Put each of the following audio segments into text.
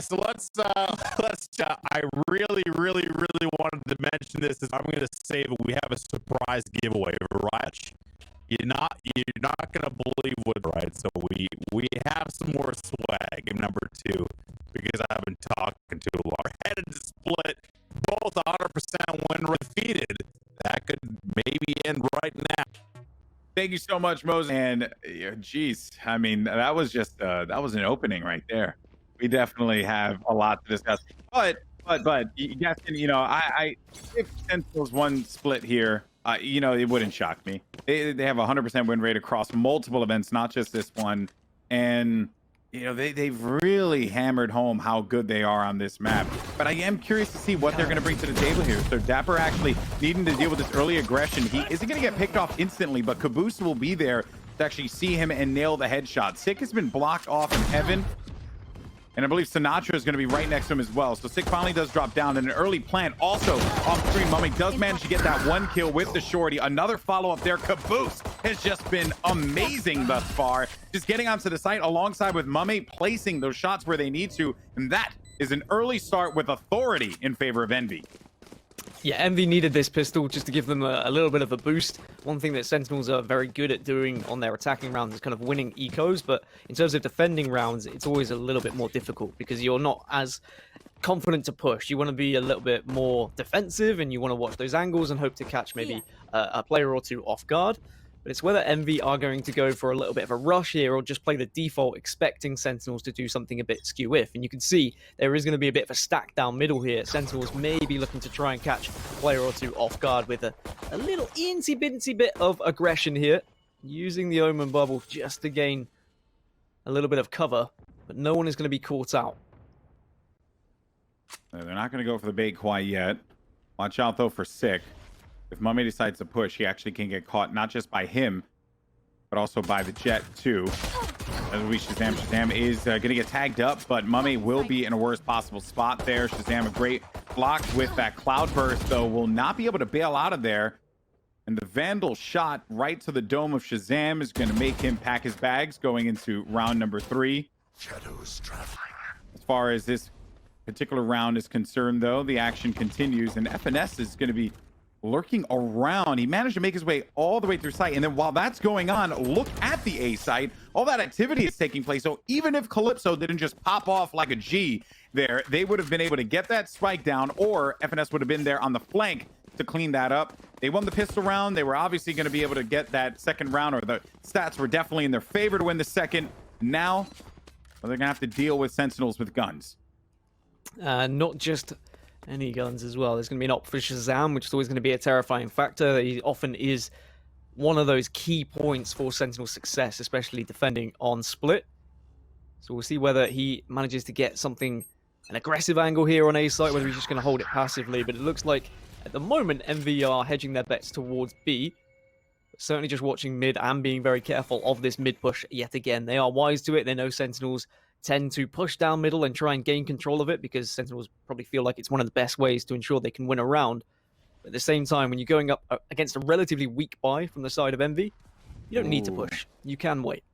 So let's. I really wanted to mention this. Is I'm going to say that we have a surprise giveaway, right? You're not gonna believe what, right? So we have some more swag in number 2 because I've been talking too long. We're headed to split, both 100% win rate defeated. That could maybe end right now. Thank you so much, Moses. And geez, I mean, that was just that was an opening right there. We definitely have a lot to discuss. But you guys can, I if Sentinels won split here, it wouldn't shock me. They have a 100% win rate across multiple events, not just this one. And they've really hammered home how good they are on this map. But I am curious to see what they're going to bring to the table here. So dapr actually needing to deal with this early aggression. He isn't going to get picked off instantly, but kaboose will be there to actually see him and nail the headshot. Sick has been blocked off in heaven. And I believe Sinatraa is going to be right next to him as well. So Sick finally does drop down, and an early plant also off screen. mummAy does manage to get that 1 kill with the shorty. Another follow-up there. kaboose has just been amazing thus far. Just getting onto the site alongside with mummAy, placing those shots where they need to. And that is an early start with authority in favor of Envy. Yeah, Envy needed this pistol just to give them a little bit of a boost. One thing that Sentinels are very good at doing on their attacking rounds is kind of winning ecos, but in terms of defending rounds, it's always a little bit more difficult because you're not as confident to push. You want to be a little bit more defensive and you want to watch those angles and hope to catch maybe a player or two off guard. But it's whether Envy are going to go for a little bit of a rush here or just play the default, expecting Sentinels to do something a bit skew-if. And you can see there is going to be a bit of a stack down middle here. Sentinels may be looking to try and catch a player or two off guard with a little incy-bincy bit of aggression here, using the Omen bubble just to gain a little bit of cover. But no one is going to be caught out. They're not going to go for the bait quite yet. Watch out, though, for Sick. If mummAy decides to push, he actually can get caught, not just by him, but also by the Jett, too. As we Shahzam. Shahzam is going to get tagged up, but mummAy will be in a worst possible spot there. Shahzam, a great block with that cloud burst, though, will not be able to bail out of there. And the Vandal shot right to the dome of Shahzam is going to make him pack his bags going into round number 3. Shadows traveling. As far as this particular round is concerned, though, the action continues, and FNS is going to be lurking around. He managed to make his way all the way through site, and then while that's going on, look at the A site. All that activity is taking place. So even if Calypso didn't just pop off like a G there, they would have been able to get that spike down, or FNS would have been there on the flank to clean that up. They won the pistol round. They were obviously going to be able to get that second round, or the stats were definitely in their favor to win the second. Now, they're going to have to deal with Sentinels with guns. Not just any guns as well. There's going to be an op for Shahzam, which is always going to be a terrifying factor. He often is one of those key points for Sentinel's success, especially defending on split. So we'll see whether he manages to get something, an aggressive angle here on A site, whether he's just going to hold it passively. But it looks like at the moment, Envy are hedging their bets towards B. But certainly just watching mid and being very careful of this mid push yet again. They are wise to it. They know Sentinels tend to push down middle and try and gain control of it because Sentinels probably feel like it's one of the best ways to ensure they can win a round. But at the same time, when you're going up against a relatively weak buy from the side of Envy, you don't need to push. You can wait.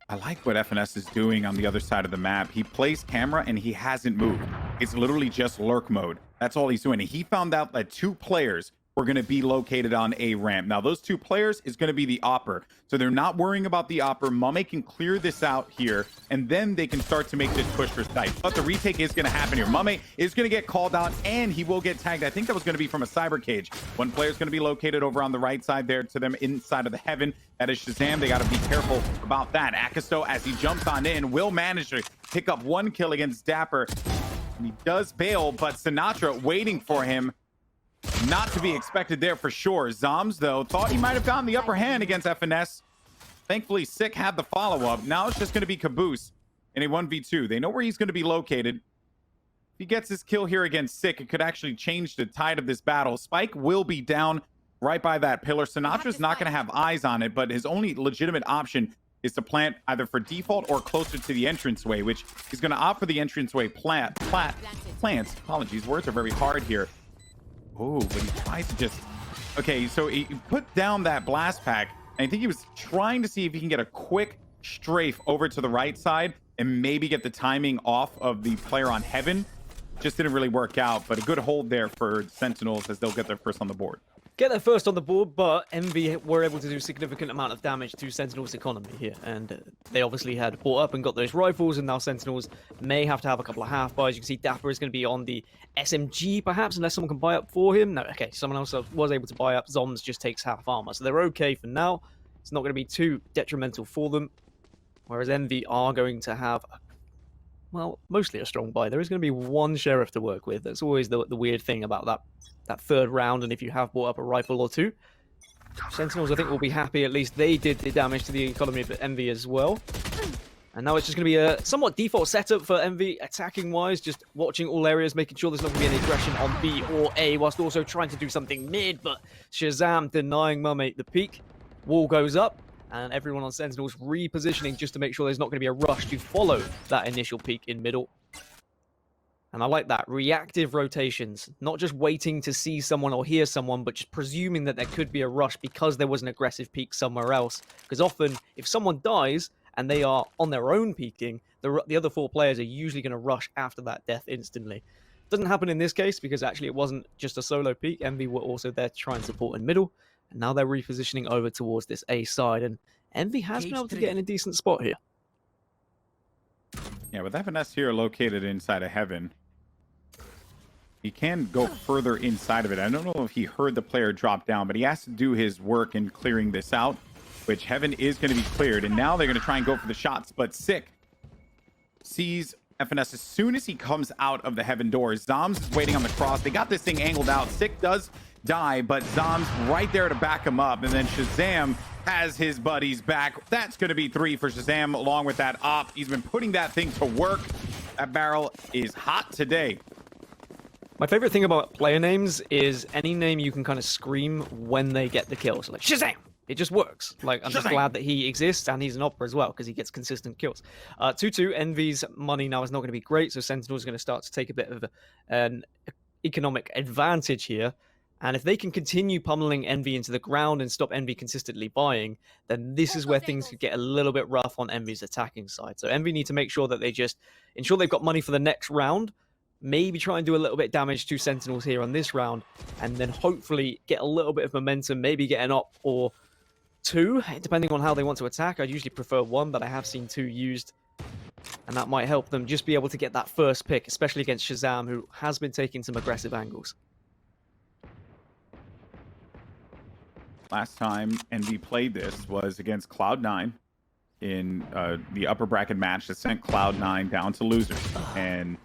I like what FNS is doing on the other side of the map. He plays camera and he hasn't moved. It's literally just lurk mode. That's all he's doing. And he found out that 2 players were going to be located on A ramp. Now, those 2 players is going to be the Opper. So they're not worrying about the Opper. mummAy can clear this out here, and then they can start to make this push for site. But the retake is going to happen here. mummAy is going to get called out, and he will get tagged. I think that was going to be from a cyber cage. One player is going to be located over on the right side there to them inside of the heaven. That is Shahzam. They got to be careful about that. aKis, though, as he jumps on in, will manage to pick up 1 kill against dapr. And he does bail, but Sinatraa waiting for him. Not to be expected there for sure. Zombs, though, thought he might have gotten the upper hand against FNS. Thankfully, Sick had the follow-up. Now it's just going to be kaboose in a 1v2. They know where he's going to be located. If he gets his kill here against Sick, it could actually change the tide of this battle. Spike will be down right by that pillar. Sinatra's not going to have eyes on it, but his only legitimate option is to plant either for default or closer to the entranceway, which he's going to opt for the entranceway plants. Apologies, words are very hard here. Oh, but he tries to just... Okay, so he put down that blast pack, and I think he was trying to see if he can get a quick strafe over to the right side. and maybe get the timing off of the player on Heaven. Just didn't really work out, but a good hold there for Sentinels as they'll get their first on the board. Get their first on the board, but EnVy were able to do significant amount of damage to Sentinels' economy here, and they obviously had bought up and got those rifles, and now Sentinels may have to have a couple of half buys. You can see dapr is going to be on the SMG, perhaps, unless someone can buy up for him. No, okay, someone else was able to buy up. Zombs just takes half armor, so they're okay for now. It's not going to be too detrimental for them, whereas EnVy are going to have, well, mostly a strong buy. There is going to be one sheriff to work with. That's always the weird thing about that third round, and if you have bought up a rifle or two, Sentinels I think will be happy. At least they did the damage to the economy of EnVy as well. And now it's just going to be a somewhat default setup for EnVy attacking wise, just watching all areas, making sure there's not going to be any aggression on B or A, whilst also trying to do something mid, but Shahzam denying mummAy the peak. Wall goes up, and everyone on Sentinels repositioning just to make sure there's not going to be a rush to follow that initial peak in middle. And I like that. Reactive rotations. Not just waiting to see someone or hear someone, but just presuming that there could be a rush because there was an aggressive peak somewhere else. Because often, if someone dies and they are on their own peaking, the other four players are usually going to rush after that death instantly. Doesn't happen in this case because actually it wasn't just a solo peak. EnVy were also there to try and support in middle. And now they're repositioning over towards this A side. And EnVy has been able to get in a decent spot here. Yeah, with FNS here located inside of Heaven, he can go further inside of it. I don't know if he heard the player drop down, but he has to do his work in clearing this out, which Heaven is going to be cleared. And now they're going to try and go for the shots, but Sick sees FNS as soon as he comes out of the Heaven doors. Zombs is waiting on the cross. They got this thing angled out. Sick does die, but Zombs right there to back him up. And then Shahzam has his buddies back. That's going to be 3 for Shahzam along with that op. He's been putting that thing to work. That barrel is hot today. My favorite thing about player names is any name you can kind of scream when they get the kills. Like, Shahzam! It just works. Like, I'm just glad that he exists, and he's an opera as well, because he gets consistent kills. 2-2, EnVy's money now is not going to be great, so Sentinel's going to start to take a bit of an economic advantage here. And if they can continue pummeling EnVy into the ground and stop EnVy consistently buying, then this is where things could get a little bit rough on EnVy's attacking side. So EnVy need to make sure that they just ensure they've got money for the next round, maybe try and do a little bit of damage to Sentinels here on this round, and then hopefully get a little bit of momentum, maybe get an op or 2, depending on how they want to attack. I'd usually prefer 1, but I have seen 2 used, and that might help them just be able to get that first pick, especially against Shahzam, who has been taking some aggressive angles. Last time EnVy played this was against Cloud9 in the upper bracket match that sent Cloud9 down to losers. And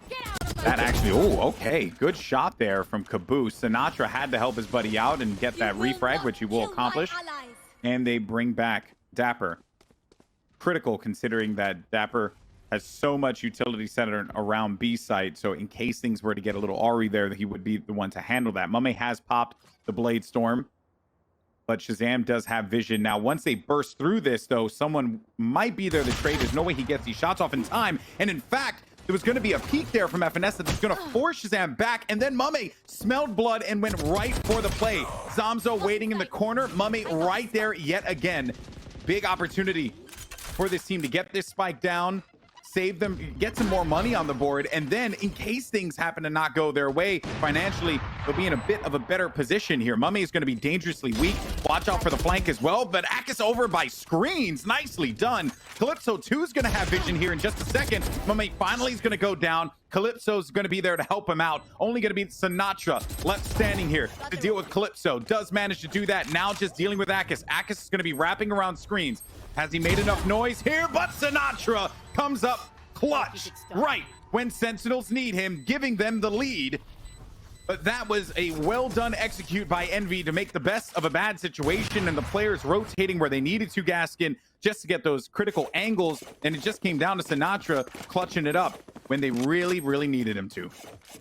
that actually, oh, okay, good shot there from kaboose. Sinatraa had to help his buddy out and get that refrag, which he will accomplish. And they bring back dapr. Critical considering that dapr has so much utility centered around B site. So in case things were to get a little RE there, he would be the one to handle that. mummAy has popped the Blade Storm, but Shahzam does have vision. Now, once they burst through this, though, someone might be there to trade. There's no way he gets these shots off in time. And in fact, there was going to be a peek there from FNS that is going to force Shahzam back. And then mummAy smelled blood and went right for the play. Zomzo waiting in the corner. mummAy right there yet again. Big opportunity for this team to get this spike down, save them, get some more money on the board, and then in case things happen to not go their way financially, they'll be in a bit of a better position here. mummAy is going to be dangerously weak. Watch out for the flank as well, but aKis over by screens. Nicely done. Calypso 2 is going to have vision here in just a second. mummAy finally is going to go down. Calypso's going to be there to help him out. Only going to be Sinatraa left standing here to deal with Calypso. Does manage to do that. Now just dealing with aKis. aKis is going to be wrapping around screens. Has he made enough noise here? But Sinatraa comes up clutch right when Sentinels need him, giving them the lead. But that was a well-done execute by EnVy to make the best of a bad situation, and the players rotating where they needed to, Gaskin, just to get those critical angles, and it just came down to Sinatraa clutching it up when they really, really needed him to.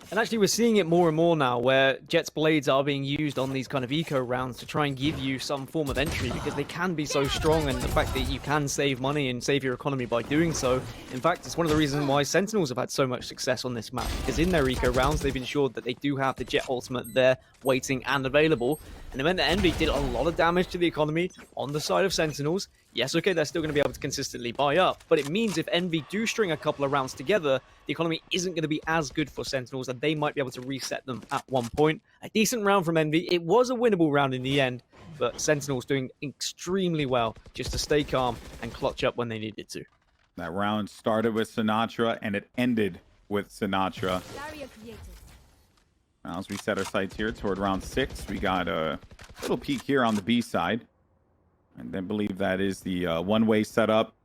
And actually, we're seeing it more and more now, where Jett's blades are being used on these kind of eco rounds to try and give you some form of entry, because they can be so strong, and the fact that you can save money and save your economy by doing so. In fact, it's one of the reasons why Sentinels have had so much success on this map, because in their eco rounds, they've ensured that they do have the Jett ultimate there, waiting and available. And it meant that EnVy did a lot of damage to the economy on the side of Sentinels. Yes, okay, they're still going to be able to consistently buy up, but it means if EnVy do string a couple of rounds together, the economy isn't going to be as good for Sentinels, and they might be able to reset them at one point. A decent round from EnVy. It was a winnable round in the end, but Sentinels doing extremely well just to stay calm and clutch up when they needed to. That round started with sinatraa, and it ended with sinatraa. Now, as we set our sights here toward round 6, we got a little peek here on the B side. And I believe that is the one-way setup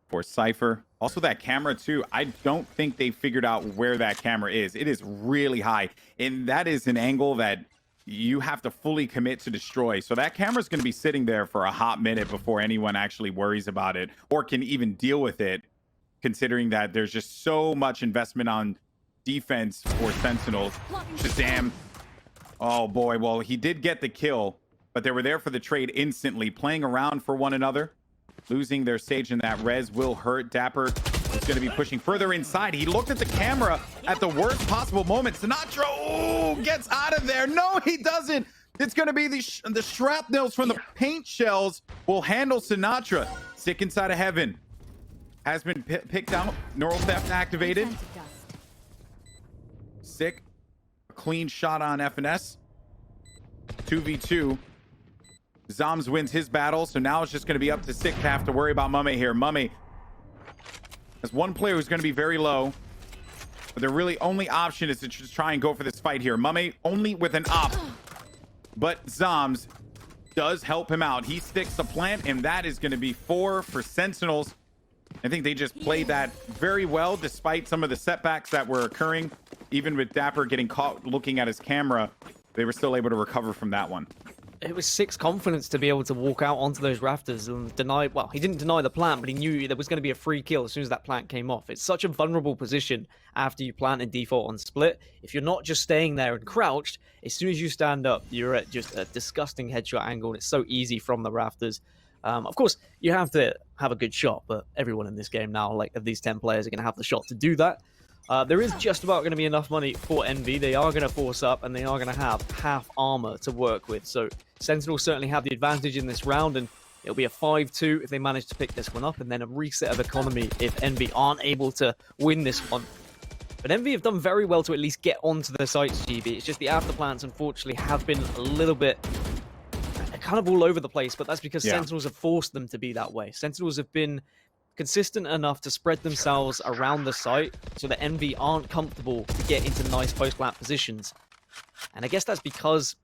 for Cypher. Also, that camera, too. I don't think they figured out where that camera is. It is really high. And that is an angle that you have to fully commit to destroy. So that camera's going to be sitting there for a hot minute before anyone actually worries about it or can even deal with it, considering that there's just so much investment on defense for Sentinels. Shahzam. Oh, boy. Well, he did get the kill, but they were there for the trade instantly, playing around for one another. Losing their stage in that res will hurt. dapr is going to be pushing further inside. He looked at the camera at the worst possible moment. sinatraa gets out of there. No, he doesn't. It's going to be the shrapnels from the paint shells will handle sinatraa. Sick inside of heaven. Has been picked out. Neural theft activated. Sick. A clean shot on FNS. 2v2. zombs wins his battle, so now it's just going to be up to Sick to have to worry about mummAy here. mummAy has one player who's going to be very low, but their really only option is to just try and go for this fight here. mummAy only with an op, but zombs does help him out. He sticks the plant, and that is going to be 4 for Sentinels. I think they just played that very well, despite some of the setbacks that were occurring. Even with dapr getting caught looking at his camera, they were still able to recover from that one. It was Sick's confidence to be able to walk out onto those rafters and deny, well, he didn't deny the plant, but he knew there was going to be a free kill as soon as that plant came off. It's such a vulnerable position after you plant and default on split. If you're not just staying there and crouched, as soon as you stand up, you're at just a disgusting headshot angle, and it's so easy from the rafters. Of course, you have to have a good shot, but everyone in this game now, like of these 10 players, are going to have the shot to do that. There is just about going to be enough money for EnVy. They are going to force up, and they are going to have half armor to work with. So Sentinels certainly have the advantage in this round, and it'll be a 5-2 if they manage to pick this one up, and then a reset of economy if EnVy aren't able to win this one. But EnVy have done very well to at least get onto the sites, GB. It's just the afterplants, unfortunately, have been a little bit kind of all over the place, but that's because Sentinels have forced them to be that way. Sentinels have been consistent enough to spread themselves around the site so that EnVy aren't comfortable to get into nice post-plant positions. And I guess that's because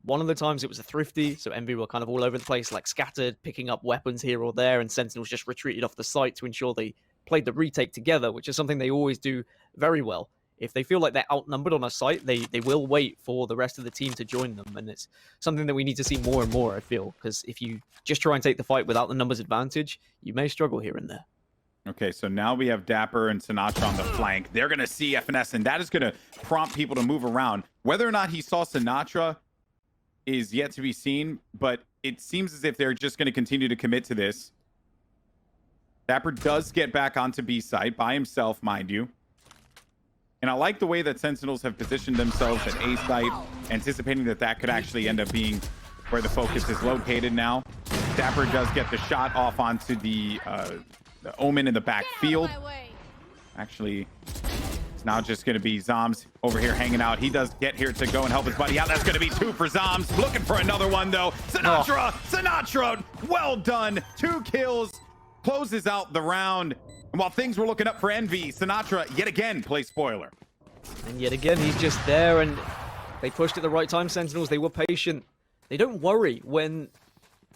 one of the times it was a thrifty, so EnVy were kind of all over the place, like scattered, picking up weapons here or there, and Sentinels just retreated off the site to ensure they played the retake together, which is something they always do very well. If they feel like they're outnumbered on a site, they will wait for the rest of the team to join them. And it's something that we need to see more and more, I feel. Because if you just try and take the fight without the numbers advantage, you may struggle here and there. Okay, so now we have dapr and sinatraa on the flank. They're going to see FNS, and that is going to prompt people to move around. Whether or not he saw sinatraa is yet to be seen, but it seems as if they're just going to continue to commit to this. dapr does get back onto B side by himself, mind you. And I like the way that Sentinels have positioned themselves at A site, anticipating that that could actually end up being where the focus is located now. dapr does get the shot off onto the Omen in the backfield. Actually, it's now just going to be zombs over here hanging out. He does get here to go and help his buddy out. That's going to be 2 for zombs. Looking for another one, though. sinatraa, well done. 2 kills, closes out the round. And while things were looking up for EnVy, sinatraa yet again plays spoiler. And yet again, he's just there, and they pushed at the right time, Sentinels. They were patient. They don't worry when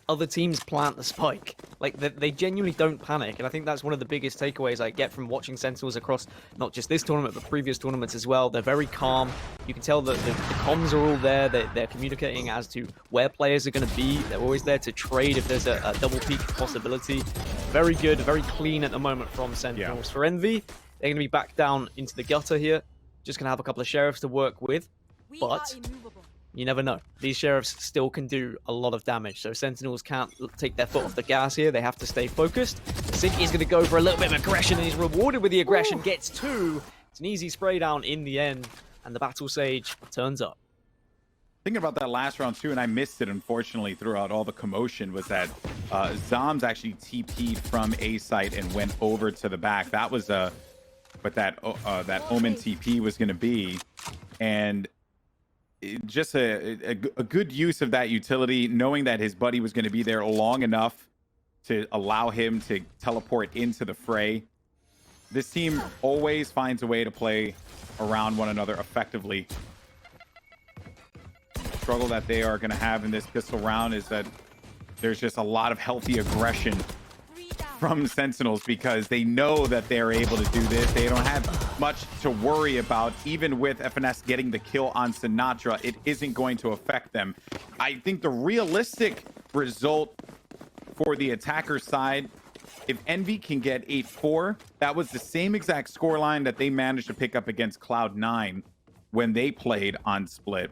other teams plant the spike. Like, they genuinely don't panic, and I think that's one of the biggest takeaways I get from watching Sentinels across not just this tournament, but previous tournaments as well. They're very calm. You can tell that the comms are all there. They're communicating as to where players are going to be. They're always there to trade if there's a double peak possibility. Very good, very clean at the moment from Sentinels. For EnVy, they're going to be back down into the gutter here. Just going to have a couple of sheriffs to work with, but you never know. These sheriffs still can do a lot of damage, so Sentinels can't take their foot off the gas here. They have to stay focused. Sick is going to go for a little bit of aggression, and he's rewarded with the aggression. Gets 2. It's an easy spray down in the end, and the Battle Sage turns up. Thinking about that last round too, and I missed it unfortunately throughout all the commotion, was that zombs actually TP'd from A site and went over to the back. That was what that Omen TP was going to be, and just a good use of that utility, knowing that his buddy was going to be there long enough to allow him to teleport into the fray. This team always finds a way to play around one another effectively. The struggle that they are going to have in this pistol round is that there's just a lot of healthy aggression from Sentinels, because they know that they're able to do this. They don't have much to worry about. Even with FNS getting the kill on Sinatraa, it isn't going to affect them. I think the realistic result for the attacker side, if Envy can get 8-4, that was the same exact scoreline that they managed to pick up against Cloud9 when they played on Split.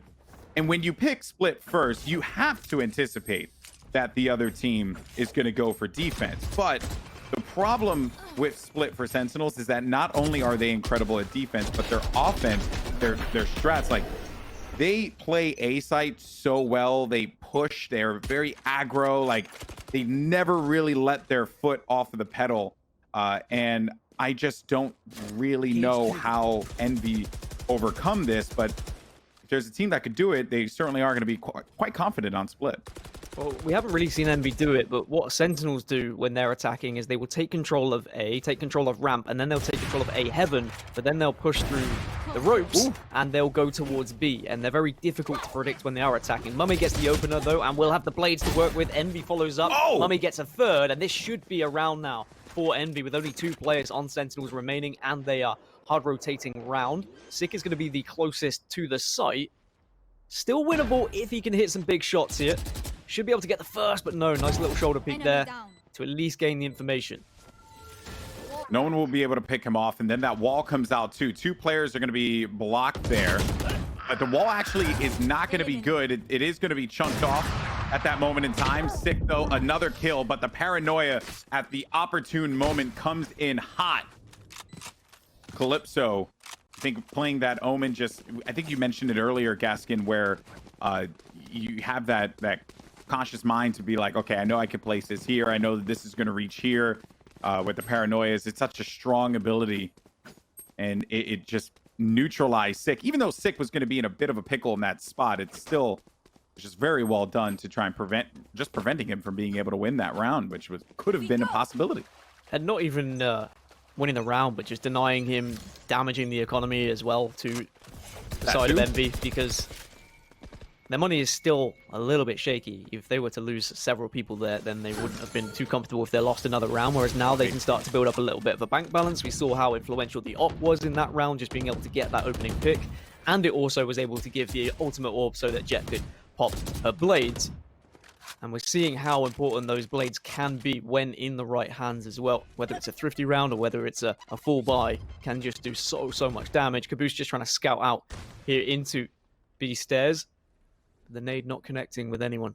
And when you pick Split first, you have to anticipate that the other team is going to go for defense. But the problem with Split for Sentinels is that not only are they incredible at defense, but their offense, their strats, like, they play A site so well. They push, they're very aggro, like they never really let their foot off of the pedal. And I just don't really know how Envy overcome this, but if there's a team that could do it, they certainly are going to be quite confident on Split. Well, we haven't really seen Envy do it, but what Sentinels do when they're attacking is they will take control of A, take control of ramp, and then they'll take control of A heaven, but then they'll push through the ropes, and they'll go towards B, and they're very difficult to predict when they are attacking. mummAy gets the opener, though, and we'll have the blades to work with. Envy follows up. mummAy gets a third, and this should be a round now for Envy, with only 2 players on Sentinels remaining, and they are hard rotating round. Sick is going to be the closest to the site. Still winnable if he can hit some big shots here. Should be able to get the first, but no, nice little shoulder peek there to at least gain the information. No one will be able to pick him off, and then that wall comes out too. 2 players are going to be blocked there, but the wall actually is not going to be good. It is going to be chunked off at that moment in time. Sick though, another kill, but the paranoia at the opportune moment comes in hot. Calypso, I think playing that Omen, just, I think you mentioned it earlier, Gaskin, where you have that conscious mind to be like, okay, I know I can place this here. I know that this is going to reach here. With the paranoias, it's such a strong ability, and it just neutralized Sick. Even though Sick was going to be in a bit of a pickle in that spot, it's still just very well done to try and preventing him from being able to win that round, which could have been a possibility. And not even winning the round, but just denying him, damaging the economy as well to the side of Envy, because their money is still a little bit shaky. If they were to lose several people there, then they wouldn't have been too comfortable if they lost another round, whereas now they can start to build up a little bit of a bank balance. We saw how influential the op was in that round, just being able to get that opening pick, and it also was able to give the ultimate orb so that Jett could pop her blades. And we're seeing how important those blades can be when in the right hands as well. Whether it's a thrifty round or whether it's a full buy, can just do so much damage. kaboose just trying to scout out here into B stairs. The nade not connecting with anyone.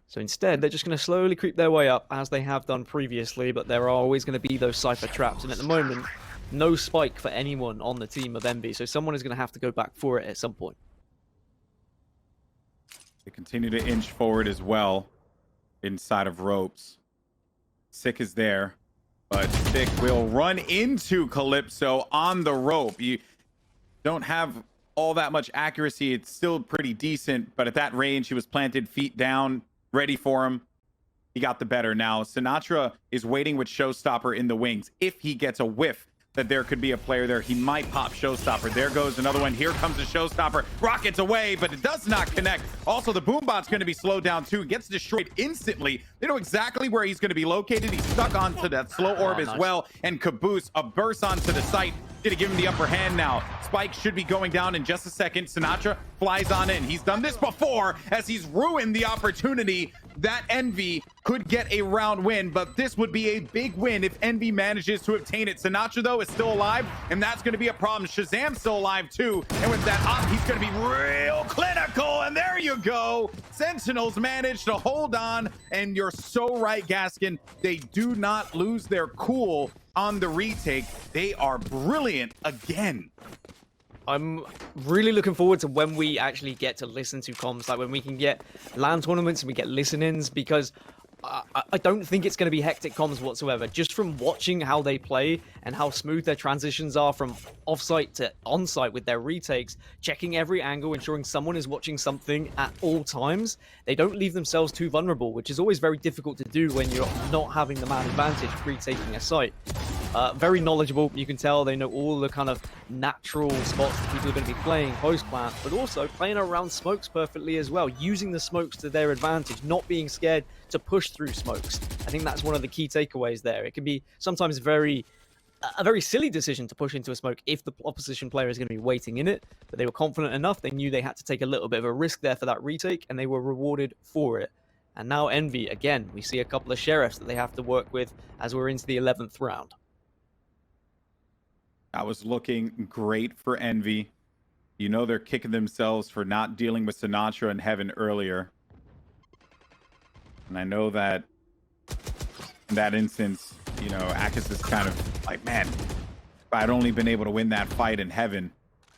So instead, they're just going to slowly creep their way up, as they have done previously, but there are always going to be those Cypher traps, and at the moment, no spike for anyone on the team of Envy, so someone is going to have to go back for it at some point. They continue to inch forward as well inside of ropes. Sick is there, but Sick will run into Calypso on the rope. You don't have all that much accuracy. It's still pretty decent, but at that range, he was planted, feet down, ready for him. He got the better. Now, Sinatraa is waiting with Showstopper in the wings. If he gets a whiff that there could be a player there, he might pop Showstopper. There goes another one. Here comes the Showstopper. Rockets away, but it does not connect. Also, the Boombot's going to be slowed down too. Gets destroyed instantly. They know exactly where he's going to be located. He's stuck onto that slow orb as well. And kaboose, a burst onto the site. Going to give him the upper hand now. Spike should be going down in just a second. Sinatraa flies on in. He's done this before, as he's ruined the opportunity that Envy could get a round win, but this would be a big win if Envy manages to obtain it. Sinatraa, though, is still alive, and that's going to be a problem. Shahzam's still alive, too, and with that op, he's going to be real clinical, and there you go. Sentinels managed to hold on, and you're so right, Gaskin. They do not lose their cool on the retake. They are brilliant again. I'm really looking forward to when we actually get to listen to comms, like when we can get LAN tournaments and we get listen-ins, because I don't think it's going to be hectic comms whatsoever. Just from watching how they play and how smooth their transitions are from offsite to onsite with their retakes, checking every angle, ensuring someone is watching something at all times. They don't leave themselves too vulnerable, which is always very difficult to do when you're not having the man advantage retaking a site. Very knowledgeable. You can tell they know all the kind of natural spots that people are going to be playing post-plant, but also playing around smokes perfectly as well, using the smokes to their advantage, not being scared to push through smokes. I think that's one of the key takeaways there. It can be sometimes a very silly decision to push into a smoke if the opposition player is going to be waiting in it, but they were confident enough. They knew they had to take a little bit of a risk there for that retake, and they were rewarded for it. And now Envy, again, we see a couple of sheriffs that they have to work with as we're into the 11th round. That was looking great for Envy. You know they're kicking themselves for not dealing with Sinatraa and Heaven earlier. And I know that in that instance, you know, aKis is kind of like, man, if I'd only been able to win that fight in Heaven,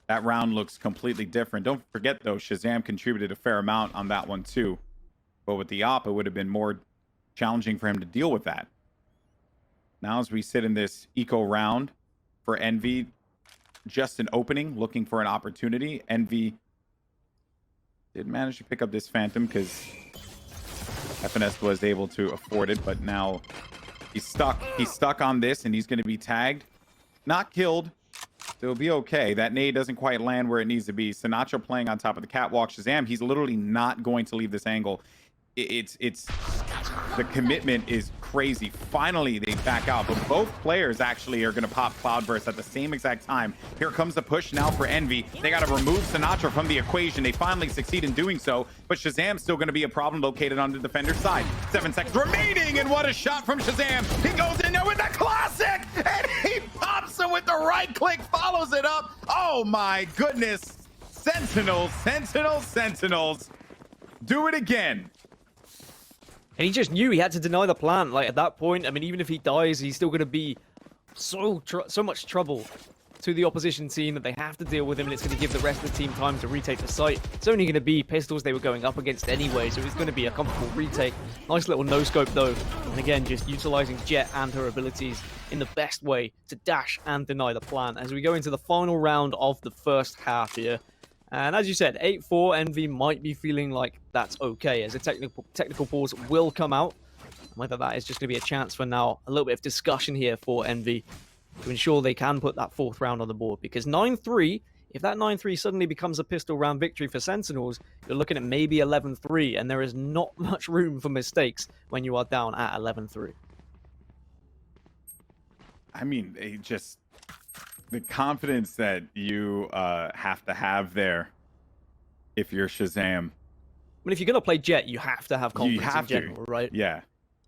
that round looks completely different. Don't forget, though, Shahzam contributed a fair amount on that one, too. But with the op, it would have been more challenging for him to deal with that. Now, as we sit in this eco round, for Envy, just an opening, looking for an opportunity. Envy did manage to pick up this Phantom because FNS was able to afford it, but now he's stuck. He's stuck on this, and he's going to be tagged. Not killed, so it'll be okay. That nade doesn't quite land where it needs to be. Sinatraa playing on top of the catwalk. Shahzam, he's literally not going to leave this angle. It's the commitment is crazy. Finally, they back out, but both players actually are going to pop Cloudburst at the same exact time. Here comes the push now for Envy. They got to remove Sinatraa from the equation. They finally succeed in doing so, but Shahzam's still going to be a problem located on the defender's side. 7 seconds remaining, and what a shot from Shahzam. He goes in there with the classic, and he pops him with the right click, follows it up. Oh my goodness. Sentinels, Sentinels, Sentinels. Do it again. And he just knew he had to deny the plant. Like, at that point, I mean, even if he dies, he's still going to be so much trouble to the opposition team that they have to deal with him, and it's going to give the rest of the team time to retake the site. It's only going to be pistols they were going up against anyway, so it's going to be a comfortable retake. Nice little no-scope, though. And again, just utilizing Jett and her abilities in the best way to dash and deny the plant as we go into the final round of the first half here. And as you said, 8-4, Envy might be feeling like that's okay, as a technical pause will come out. Whether that is just going to be a chance for now, a little bit of discussion here for Envy to ensure they can put that 4th round on the board. Because 9-3, if that 9-3 suddenly becomes a pistol round victory for Sentinels, you're looking at maybe 11-3, and there is not much room for mistakes when you are down at 11-3. I mean, the confidence that you have to have there if you're Shahzam. I mean, if you're going to play Jett, you have to have confidence in general, right? Yeah.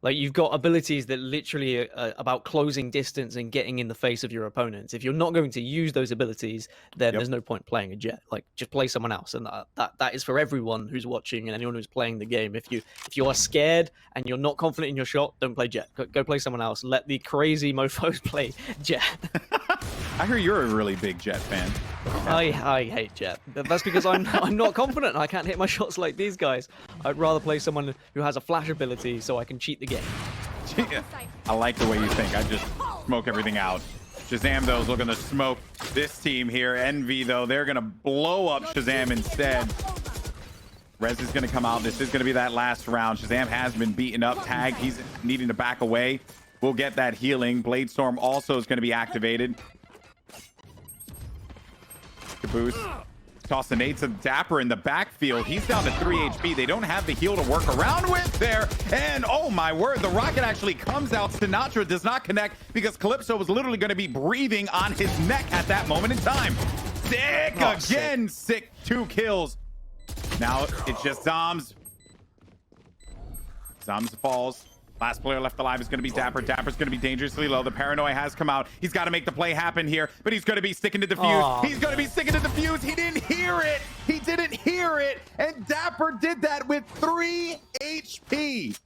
Like, you've got abilities that literally are about closing distance and getting in the face of your opponents. If you're not going to use those abilities, then there's no point playing a Jett. Like, just play someone else. And that is for everyone who's watching and anyone who's playing the game. If you are scared and you're not confident in your shot, don't play Jett. Go play someone else. Let the crazy mofos play Jett. I hear you're a really big Jett fan. I hate Jett. That's because I'm not confident. I can't hit my shots like these guys. I'd rather play someone who has a flash ability so I can cheat the game. I like the way you think. I just smoke everything out. Shahzam, though, is looking to smoke this team here. Envy, though, they're going to blow up Shahzam instead. Raze is going to come out. This is going to be that last round. Shahzam has been beaten up, tagged. He's needing to back away. We'll get that healing. Bladestorm also is going to be activated. Kaboose. Toss the nade to dapr in the backfield. He's down to 3 HP. They don't have the heal to work around with there. And oh my word, the rocket actually comes out. Sinatraa does not connect because Calypso was literally going to be breathing on his neck at that moment in time. Sick again. Sick 2 kills. Now it's just zombs. Zombs falls. Last player left alive is going to be dapr. Dapr's going to be dangerously low. The paranoia has come out. He's got to make the play happen here, but he's going to be sticking to the fuse. He's going to be sticking to the fuse. He didn't hear it. He didn't hear it. And dapr did that with 3 HP.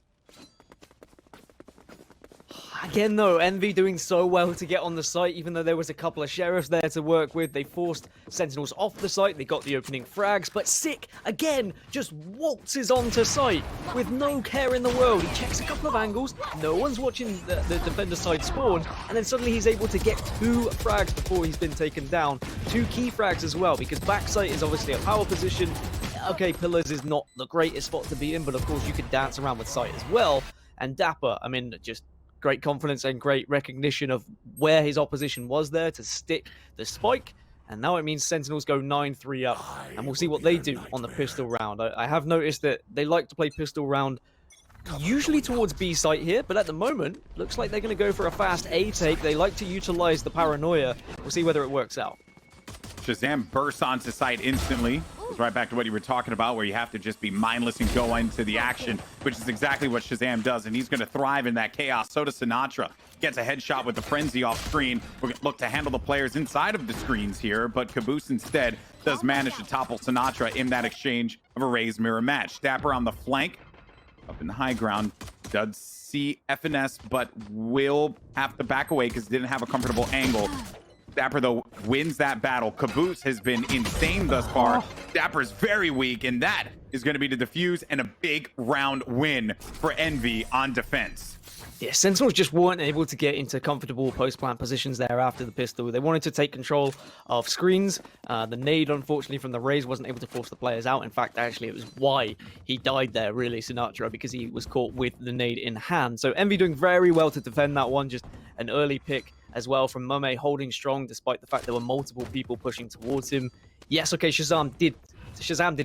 Again, though, Envy doing so well to get on the site, even though there was a couple of sheriffs there to work with. They forced Sentinels off the site. They got the opening frags, but Sick, again, just waltzes onto site with no care in the world. He checks a couple of angles. No one's watching the defender side spawn, and then suddenly he's able to get 2 frags before he's been taken down. 2 key frags as well, because backside is obviously a power position. Okay, pillars is not the greatest spot to be in, but of course you could dance around with site as well. And dapr, I mean, just great confidence and great recognition of where his opposition was there to stick the spike. And now it means Sentinels go 9-3 up. And we'll see what they do on the pistol round. I have noticed that they like to play pistol round usually towards B site here, but at the moment, looks like they're going to go for a fast A take. They like to utilize the paranoia. We'll see whether it works out. Shahzam bursts onto site instantly. Goes right back to what you were talking about, where you have to just be mindless and go into the action, which is exactly what Shahzam does, and he's going to thrive in that chaos. So does sinatraa. Gets a headshot with the frenzy off screen. We're going to look to handle the players inside of the screens here, but kaboose instead does manage to topple sinatraa in that exchange of a Raze mirror match. dapr on the flank, up in the high ground, does see FNS, but will have to back away because didn't have a comfortable angle. dapr, though, wins that battle. kaboose has been insane thus far. dapr's very weak, and that is going to be the defuse and a big round win for Envy on defense. Yeah, Sentinels just weren't able to get into comfortable post-plant positions there after the pistol. They wanted to take control of screens. The nade, unfortunately, from the Raze wasn't able to force the players out. In fact, actually, it was why he died there, really, sinatraa, because he was caught with the nade in hand. So Envy doing very well to defend that one. Just an early pick as well from mummAy, holding strong despite the fact there were multiple people pushing towards him. Yes, okay, Shahzam did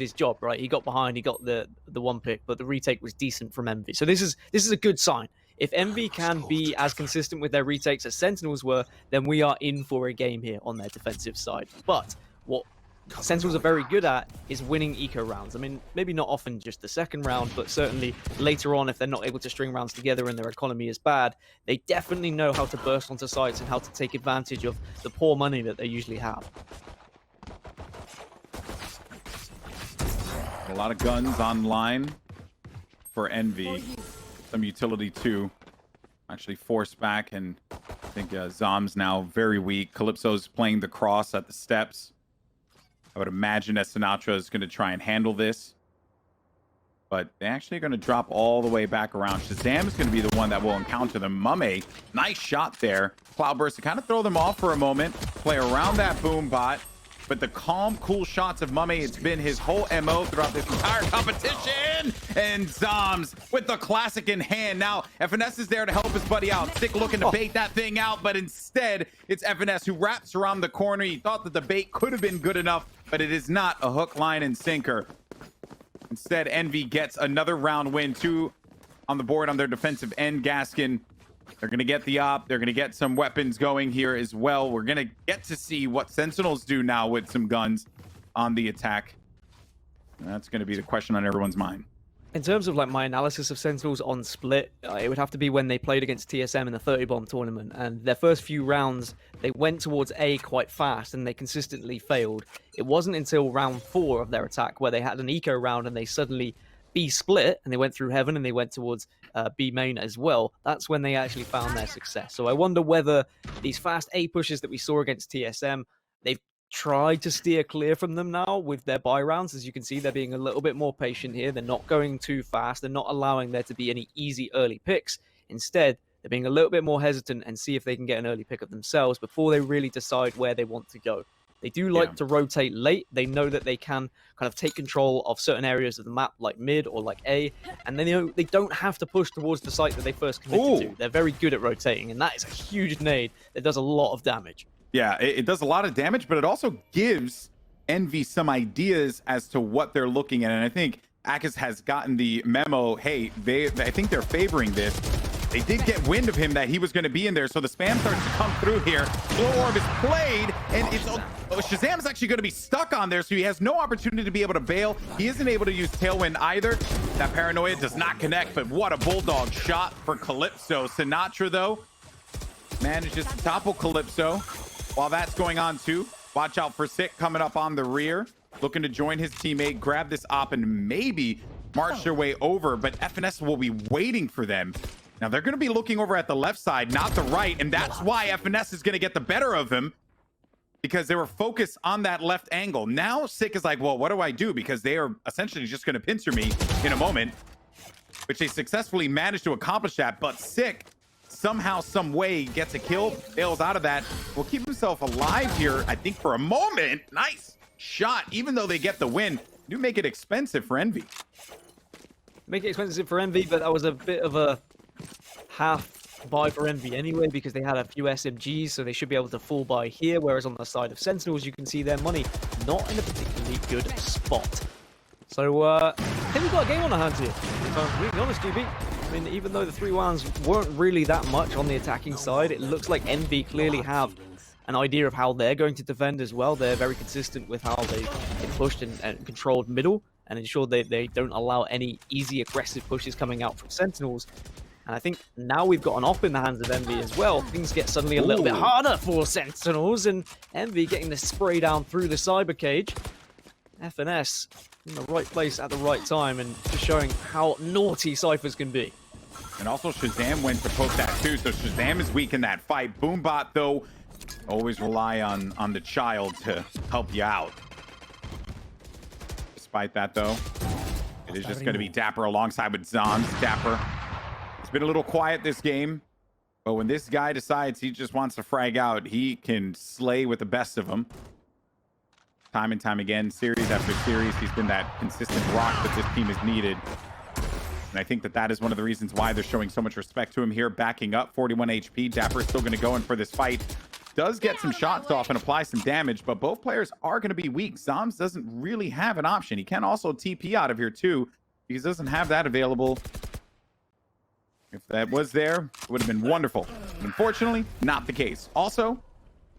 his job, right? He got behind, he got the one pick, but the retake was decent from Envy. So this is a good sign. If Envy can be as consistent with their retakes as Sentinels were, then we are in for a game here on their defensive side. But what Sentinels are very good at is winning eco rounds. I mean, maybe not often just the second round, but certainly later on, if they're not able to string rounds together and their economy is bad, they definitely know how to burst onto sites and how to take advantage of the poor money that they usually have. A lot of guns online for Envy. Some utility too. Actually forced back, and I think Zom's now very weak. Calypso's playing the cross at the steps. I would imagine that sinatraa is going to try and handle this, but they're actually going to drop all the way back around. Shahzam is going to be the one that will encounter them. mummAy, nice shot there. Cloudburst to kind of throw them off for a moment, play around that boom bot. But the calm, cool shots of mummAy, it's been his whole MO throughout this entire competition. And zombs with the classic in hand. Now, FNS is there to help his buddy out. Sick looking to bait that thing out, but instead, it's FNS who wraps around the corner. He thought that the bait could have been good enough, but it is not a hook, line, and sinker. Instead, Envy gets another round win. 2 on the board on their defensive end. Gaskin, they're going to get the op. They're going to get some weapons going here as well. We're going to get to see what Sentinels do now with some guns on the attack. That's going to be the question on everyone's mind. In terms of like my analysis of Sentinels on split, it would have to be when they played against TSM in the 30 bomb tournament, and their first few rounds they went towards A quite fast and they consistently failed. It wasn't until round 4 of their attack where they had an eco round and they suddenly B split and they went through heaven and they went towards B main as well. That's when they actually found their success. So I wonder whether these fast A pushes that we saw against TSM, they've tried to steer clear from them now with their buy rounds. As you can see, they're being a little bit more patient here. They're not going too fast. They're not allowing there to be any easy early picks. Instead, they're being a little bit more hesitant and see if they can get an early pick of themselves before they really decide where they want to go. They do like to rotate late. They know that they can kind of take control of certain areas of the map, like mid or like A, and then they don't have to push towards the site that they first committed to. They're very good at rotating, and that is a huge nade that does a lot of damage. Yeah, it does a lot of damage, but it also gives Envy some ideas as to what they're looking at, and I think aKis has gotten the memo. Hey, I think they're favoring this. They did get wind of him that he was going to be in there, so the spam starts to come through here. Glow Orb is played, and Shahzam is actually going to be stuck on there, so he has no opportunity to be able to bail. He isn't able to use Tailwind either. That paranoia does not connect, but what a bulldog shot for Calypso. sinatraa, though, manages to topple Calypso. While that's going on, too, watch out for Sick coming up on the rear, looking to join his teammate, grab this op, and maybe march their way over, but FNS will be waiting for them. Now they're going to be looking over at the left side, not the right, and that's why FNS is going to get the better of him, because they were focused on that left angle. Now Sick is like, well, what do I do? Because they are essentially just going to pincer me in a moment, which they successfully managed to accomplish that. But Sick somehow, some way gets a kill, bails out of that, will keep himself alive here, I think, for a moment. Nice shot. Even though they get the win, do make it expensive for Envy. Make it expensive for Envy, but that was a bit of a half buy for Envy anyway, because they had a few SMGs, so they should be able to full buy here, whereas on the side of Sentinels, you can see their money not in a particularly good spot. So, I think we've got a game on our hands here, if I'm being honest, GB. I mean, even though the 3 rounds weren't really that much on the attacking side, it looks like Envy clearly have an idea of how they're going to defend as well. They're very consistent with how they get pushed and controlled middle, and ensure they don't allow any easy aggressive pushes coming out from Sentinels. And I think now we've got an op in the hands of Envy as well. Things get suddenly a little bit harder for Sentinels, and Envy getting the spray down through the cyber cage. FNS in the right place at the right time, and just showing how naughty Cyphers can be. And also Shahzam went to poke that too, so Shahzam is weak in that fight. Boombot, though, always rely on the child to help you out. Despite that, though, it is just going to be dapr alongside with zombs. dapr, it's been a little quiet this game, but when this guy decides he just wants to frag out, he can slay with the best of them. Time and time again, series after series, he's been that consistent rock that this team has needed. And I think that is one of the reasons why they're showing so much respect to him here, backing up 41 HP. dapr is still going to go in for this fight. Does get some shots off and apply some damage, but both players are going to be weak. Zombs doesn't really have an option. He can also TP out of here too, because he doesn't have that available. If that was there, it would have been wonderful. But unfortunately, not the case. Also,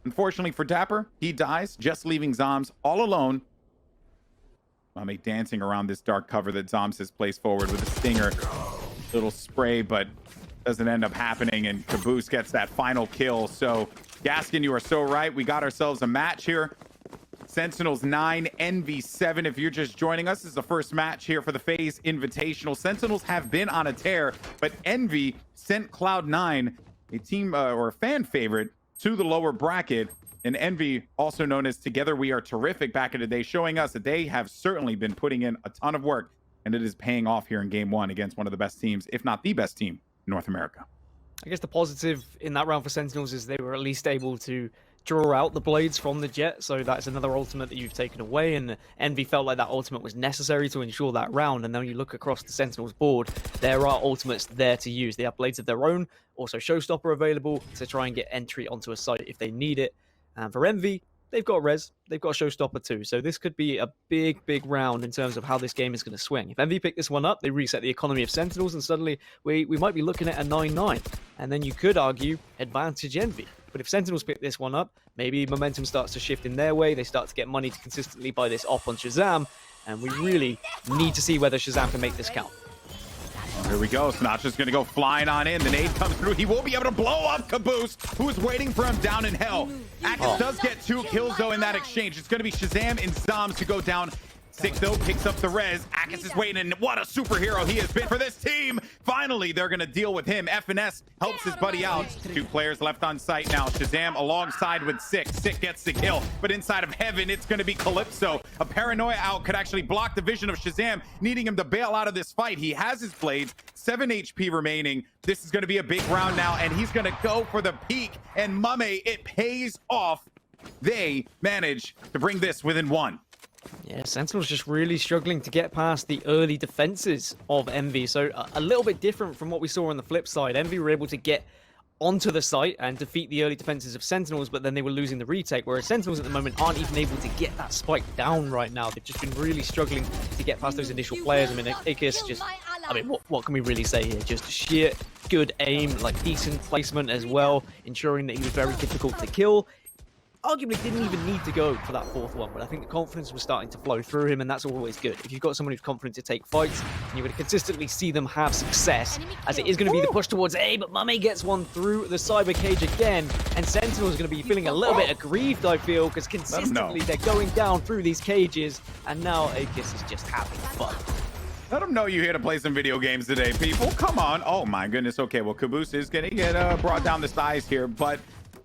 unfortunately for dapr, he dies, just leaving zombs all alone. mummAy dancing around this dark cover that zombs has placed forward with a stinger. Little spray, but doesn't end up happening, and kaboose gets that final kill. So, Gaskin, you are so right. We got ourselves a match here. Sentinels 9, Envy 7. If you're just joining us, this is the first match here for the Faze Invitational. Sentinels have been on a tear, but Envy sent Cloud9, a team or a fan favorite, to the lower bracket. And Envy, also known as Together We Are Terrific back in the day, showing us that they have certainly been putting in a ton of work, and it is paying off here in game 1 against one of the best teams, if not the best team in North America. I guess the positive in that round for Sentinels is they were at least able to draw out the blades from the Jett, so that's another ultimate that you've taken away, and Envy felt like that ultimate was necessary to ensure that round. And then you look across the Sentinels board, there are ultimates there to use. They have blades of their own, also Showstopper available to try and get entry onto a site if they need it. And for Envy, they've got Raze, they've got a Showstopper too, so this could be a big round in terms of how this game is going to swing. If Envy pick this one up, they reset the economy of Sentinels, and suddenly we might be looking at a 9-9, and then you could argue advantage Envy. But if Sentinels pick this one up, maybe momentum starts to shift in their way, they start to get money to consistently buy this op on Shahzam, and we really need to see whether Shahzam can make this count. Here we go. Sinatra's going to go flying on in. The nade comes through. He will be able to blow up kaboose, who is waiting for him down in hell. aKis does get 2 kills, though, in that exchange. It's going to be Shahzam and zombs to go down. Sick, though, picks up the res. aKis is waiting, and what a superhero he has been for this team. Finally, they're going to deal with him. FNS helps his buddy out. 2 players left on site now. Shahzam alongside with Sick. Sick gets the kill, but inside of heaven, it's going to be Calypso. A paranoia out could actually block the vision of Shahzam, needing him to bail out of this fight. He has his blades, 7 HP remaining. This is going to be a big round now, and he's going to go for the peak. And mummAy, it pays off. They manage to bring this within 1. Yeah, Sentinel's just really struggling to get past the early defenses of Envy. So a little bit different from what we saw on the flip side. Envy were able to get onto the site and defeat the early defenses of Sentinels, but then they were losing the retake, whereas Sentinels at the moment aren't even able to get that spike down right now. They've just been really struggling to get past those initial players. I mean, aKis just, I mean, what can we really say here? Just sheer good aim, like decent placement as well, ensuring that he was very difficult to kill. Arguably didn't even need to go for that 4th one, but I think the confidence was starting to flow through him, and that's always good. If you've got someone who's confident to take fights, and you're going to consistently see them have success, as it is going to be the push towards A, but mummAy gets one through the cyber cage again, and Sentinel is going to be feeling a little bit aggrieved, I feel, because consistently they're going down through these cages, and now aKis is just having fun. Let them know you're here to play some video games today, people. Come on. Oh, my goodness. Okay, well, kaboose is going to get brought down the size here, but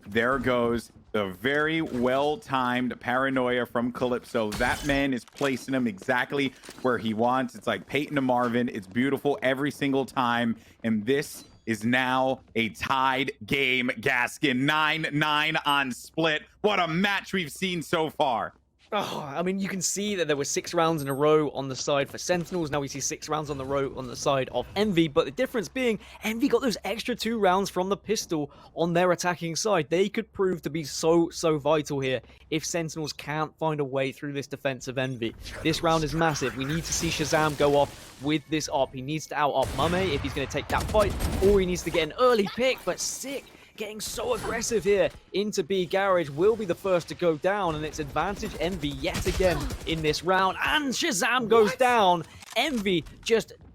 there goes the very well-timed paranoia from Calypso. That man is placing him exactly where he wants. It's like Peyton to Marvin. It's beautiful every single time, and this is now a tied game, Gaskin. 9-9 on split. What a match we've seen so far. Oh, I mean, you can see that there were 6 rounds in a row on the side for Sentinels. Now we see 6 rounds on the row on the side of Envy. But the difference being, Envy got those extra 2 rounds from the pistol on their attacking side. They could prove to be so vital here if Sentinels can't find a way through this defense of Envy. This round is massive. We need to see Shahzam go off with this op. He needs to out-op mummAy if he's going to take that fight, or he needs to get an early pick. But sick. Getting so aggressive here into B garage, will be the first to go down, and it's advantage Envy yet again in this round. And Shahzam goes down. Envy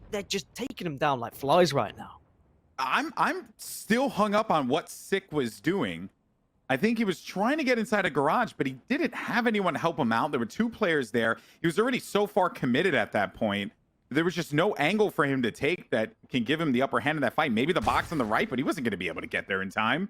they're just taking him down like flies right now. I'm still hung up on what Sick was doing. I think he was trying to get inside a garage, but he didn't have anyone help him out. There were 2 players there. He was already so far committed at that point. There was just no angle for him to take that can give him the upper hand in that fight. Maybe the box on the right, but he wasn't going to be able to get there in time.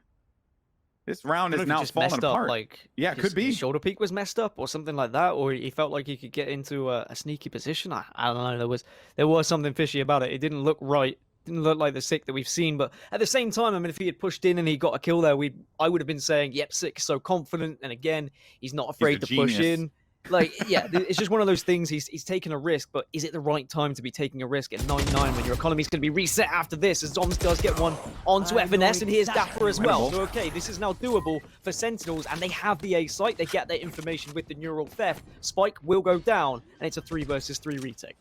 This round is now falling apart. Yeah, it could be. His shoulder peak was messed up or something like that, or he felt like he could get into a sneaky position. I don't know. There was something fishy about it. It didn't look right. Didn't look like the Sick that we've seen. But at the same time, I mean, if he had pushed in and he got a kill there, I would have been saying, yep, Sick is so confident. And again, he's not afraid to push in. Like, yeah, it's just one of those things. He's taking a risk, but is it the right time to be taking a risk at 9-9 when your economy's going to be reset after this? As Zombs does get one onto FNS, and here's dapr as well. So, okay, this is now doable for Sentinels, and they have the A site. They get their information with the neural theft. Spike will go down, and it's a 3 versus 3 retake.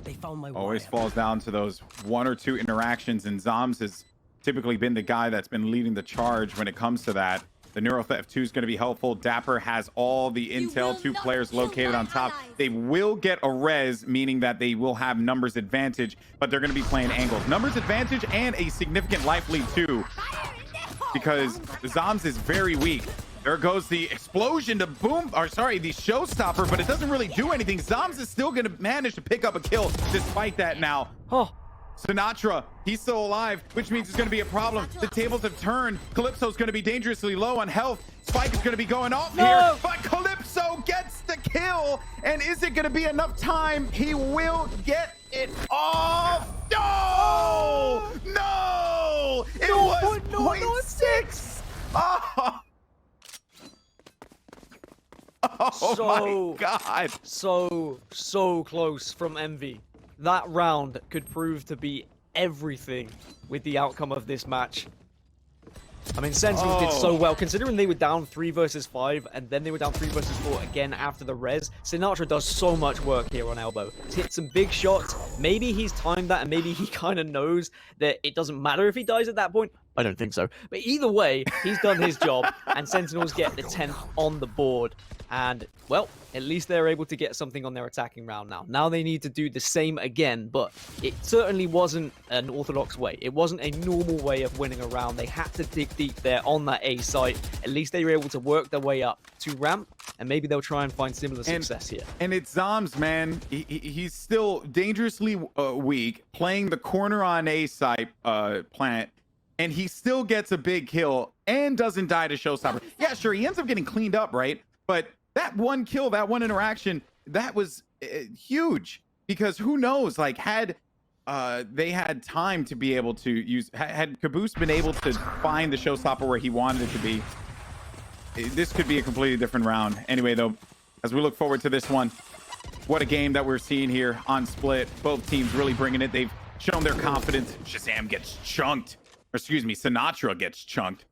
They found my Always falls down to those 1 or 2 interactions, and Zombs has typically been the guy that's been leading the charge when it comes to that. The Neural Theft 2 is going to be helpful. dapr has all the intel, 2 players located on top. They will get a res, meaning that they will have numbers advantage, but they're going to be playing angles. Numbers advantage and a significant life lead too, because Zombs is very weak. There goes the explosion to boom, or sorry, the showstopper, but it doesn't really do anything. Zombs is still going to manage to pick up a kill despite that now. Oh. Sinatraa, he's still alive, which means it's going to be a problem. The tables have turned. Calypso's going to be dangerously low on health. Spike is going to be going off here, but Calypso gets the kill. And is it going to be enough time? He will get it off. No! No! It was 0.6. Oh. Oh my God. So close from Envy. That round could prove to be everything with the outcome of this match. I mean, Sentinels did so well, considering they were down 3 versus 5, and then they were down 3 versus 4 again after the res. Sinatraa does so much work here on Elbow. He's hit some big shots. Maybe he's timed that, and maybe he kind of knows that it doesn't matter if he dies at that point. I don't think so. But either way, he's done his job, and Sentinels get the 10th on the board. And, well, at least they're able to get something on their attacking round now. Now they need to do the same again, but it certainly wasn't an orthodox way. It wasn't a normal way of winning a round. They had to dig deep there on that A site. At least they were able to work their way up to ramp, and maybe they'll try and find similar success here. And it's Zombs, man. He's still dangerously weak, playing the corner on A site plant, and he still gets a big kill and doesn't die to showstopper. Yeah, sure, he ends up getting cleaned up, right? But that one kill, that one interaction, that was huge, because who knows, like, had they had time to be able to use, had kaboose been able to find the showstopper where he wanted it to be, this could be a completely different round. Anyway, though, as we look forward to this one, what a game that we're seeing here on Split. Both teams really bringing it. They've shown their confidence. Shahzam gets chunked. Or excuse me, Sinatraa gets chunked.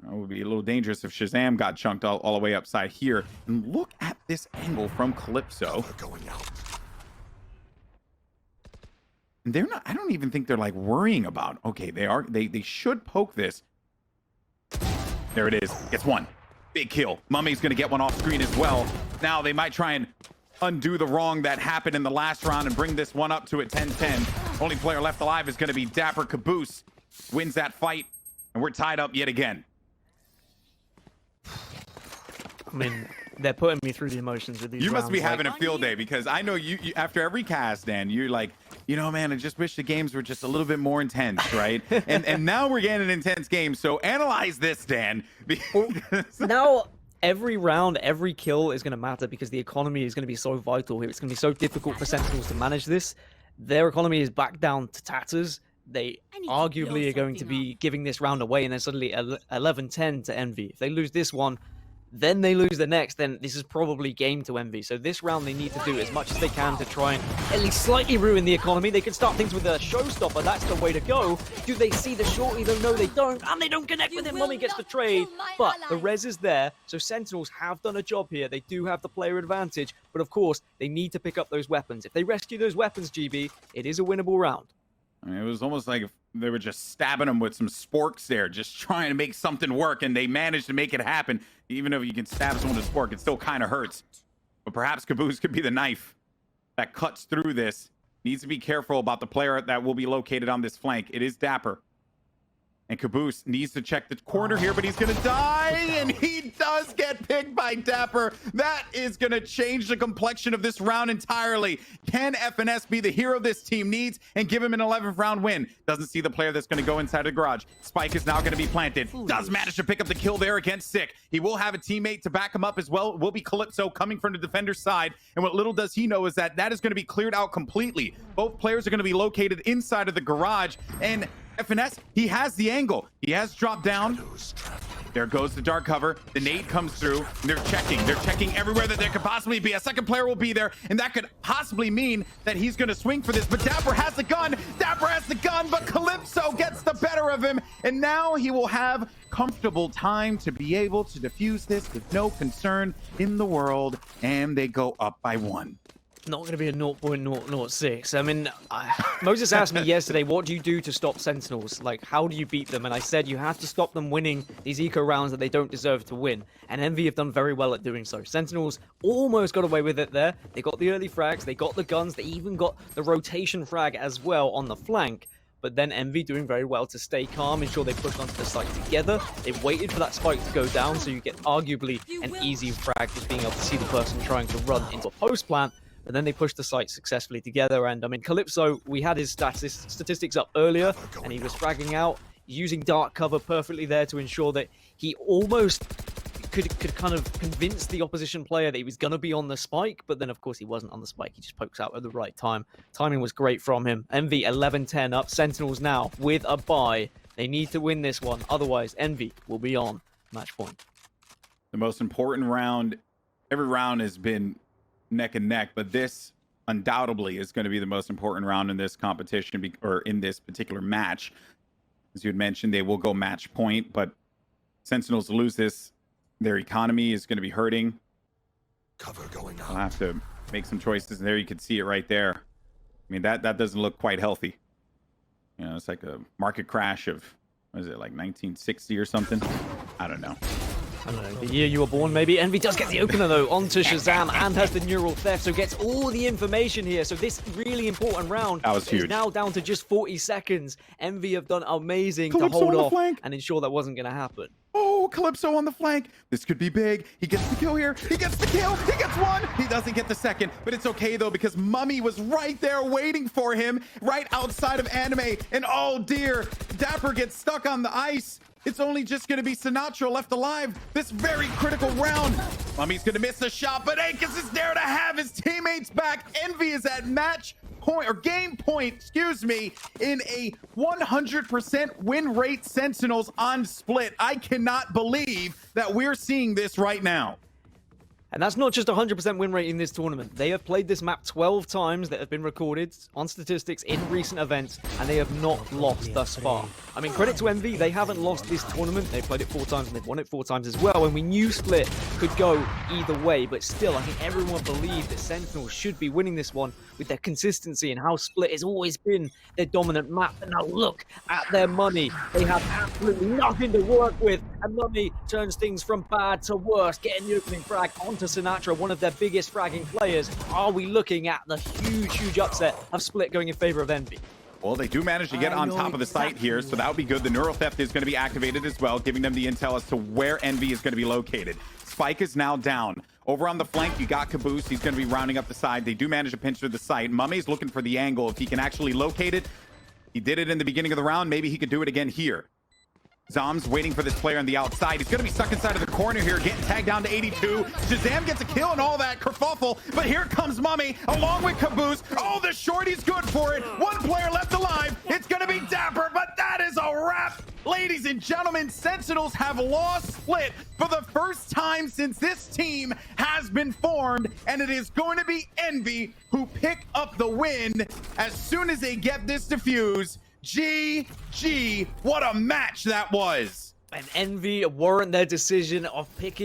It would be a little dangerous if Shahzam got chunked all the way upside here. And look at this angle from Calypso. And they're not, I don't even think they're like worrying about, okay, they should poke this. There it is. Gets one. Big kill. mummAy's going to get one off screen as well. Now they might try and undo the wrong that happened in the last round and bring this one up to a 10-10. Only player left alive is going to be dapr. Kaboose wins that fight, and we're tied up yet again. I mean, They're putting me through the emotions with these You must be rounds, having a field day, because I know you after every cast, Dan, you're like, you know, man, I just wish the games were just a little bit more intense, right? and now we're getting an intense game. So analyze this, Dan. because- Now, every round, every kill is going to matter because the economy is going to be so vital here. It's going to be so difficult for Sentinels to manage this. Their economy is back down to tatters. They I need to arguably blow are going to something be giving this round away, and then suddenly 11-10 to Envy. If they lose this one, then they lose the next, then this is probably game to Envy. So this round they need to do as much as they can to try and at least slightly ruin the economy. They can start things with a showstopper. That's the way to go. Do they see the shorty, though? No, they don't. And they don't connect with him. MummAy gets the trade. But the res is there. So Sentinels have done a job here. They do have the player advantage. But of course, they need to pick up those weapons. If they rescue those weapons, GB, it is a winnable round. I mean, it was almost like if they were just stabbing them with some sporks there, just trying to make something work, and they managed to make it happen. Even if you can stab someone with a spork, it still kind of hurts. But perhaps kaboose could be the knife that cuts through this. Needs to be careful about the player that will be located on this flank. It is dapr. And kaboose needs to check the corner here, but he's going to die, and he does get picked by dapr. That is going to change the complexion of this round entirely. Can FNS be the hero this team needs and give him an 11th round win? Doesn't see the player that's going to go inside the garage. Spike is now going to be planted. Does manage to pick up the kill there against Sick. He will have a teammate to back him up as well. Will be Calypso coming from the defender's side. And what little does he know is that that is going to be cleared out completely. Both players are going to be located inside of the garage, and FNS, he has the angle. He has dropped down. There goes the dark cover. The nade comes through. And they're checking. They're checking everywhere that there could possibly be. A second player will be there, and that could possibly mean that he's going to swing for this. But dapr has the gun. dapr has the gun, but Calypso gets the better of him. And now he will have comfortable time to be able to defuse this with no concern in the world. And they go up by 1. Not going to be a 0.006. I mean, Moses asked me yesterday, what do you do to stop Sentinels? Like, how do you beat them? And I said, you have to stop them winning these eco rounds that they don't deserve to win. And Envy have done very well at doing so. Sentinels almost got away with it there. They got the early frags, they got the guns, they even got the rotation frag as well on the flank. But then Envy doing very well to stay calm, ensure they push onto the site together. They waited for that spike to go down, so you get arguably an easy frag, just being able to see the person trying to run into a post plant. But then they pushed the site successfully together. And I mean, Calypso, we had his statistics up earlier, and he was fragging out, using dark cover perfectly there to ensure that he almost could kind of convince the opposition player that he was going to be on the spike. But then, of course, he wasn't on the spike. He just pokes out at the right time. Timing was great from him. Envy 11-10 up. Sentinels now with a bye. They need to win this one. Otherwise, Envy will be on match point. The most important round. Every round has been neck and neck, but this undoubtedly is going to be the most important round in this competition, or in this particular match. As you had mentioned, they will go match point, but Sentinels lose this, their economy is going to be hurting. Cover going I'll on. have to make some choices, and there you can see it right there. I mean, that doesn't look quite healthy. You know, it's like a market crash of, what is it, like 1960 or something? I don't know. I don't know, the year you were born, maybe. Envy does get the opener, though, onto Shahzam, and has the neural theft, so gets all the information here. So this really important round That was is huge. now down to just 40 seconds. Envy have done amazing Calypso to on hold the off flank. and ensure that wasn't going to happen. Oh, Calypso on the flank. This could be big. He gets the kill here. He gets the kill. He gets one. He doesn't get the second, but it's okay though, because mummAy was right there waiting for him, right outside of anime. And oh dear, dapr gets stuck on the ice. It's only just going to be Sinatraa left alive this very critical round. mummAy's going to miss the shot, but aKis is there to have his teammates back. Envy is at match point, or game point, excuse me, in a 100% win rate Sentinels on split. I cannot believe that we're seeing this right now. And that's not just 100% win rate in this tournament. They have played this map 12 times that have been recorded on statistics in recent events, and they have not lost thus far. I mean, credit to Envy, they haven't lost this tournament. They've played it 4 times, and they've won it 4 times as well. And we knew Split could go either way, but still, I think everyone believed that Sentinels should be winning this one with their consistency and how Split has always been their dominant map. And now look at their money. They have absolutely nothing to work with, and mummAy turns things from bad to worse, getting the opening frag onto Sinatraa, one of their biggest fragging players. Are we looking at the huge upset of Split going in favor of Envy? Well, they do manage to get on top of the site here, so that would be good. The neural theft is going to be activated as well, giving them the intel as to where Envy is going to be located. Spike is now down. Over on the flank, you got kaboose. He's going to be rounding up the side. They do manage to pinch through the site. mummAy's looking for the angle. If he can actually locate it, he did it in the beginning of the round. Maybe he could do it again here. Zombs waiting for this player on the outside. He's going to be stuck inside of the corner here, getting tagged down to 82. Shahzam gets a kill and all that kerfuffle, but here comes mummAy along with kaboose. Oh, the shorty's good for it. One player left alive. It's going to be dapr, but that is a wrap. Ladies and gentlemen, Sentinels have lost split for the first time since this team has been formed, and it is going to be Envy who pick up the win as soon as they get this defuse. GG, what a match that was. And Envy warrant their decision of picking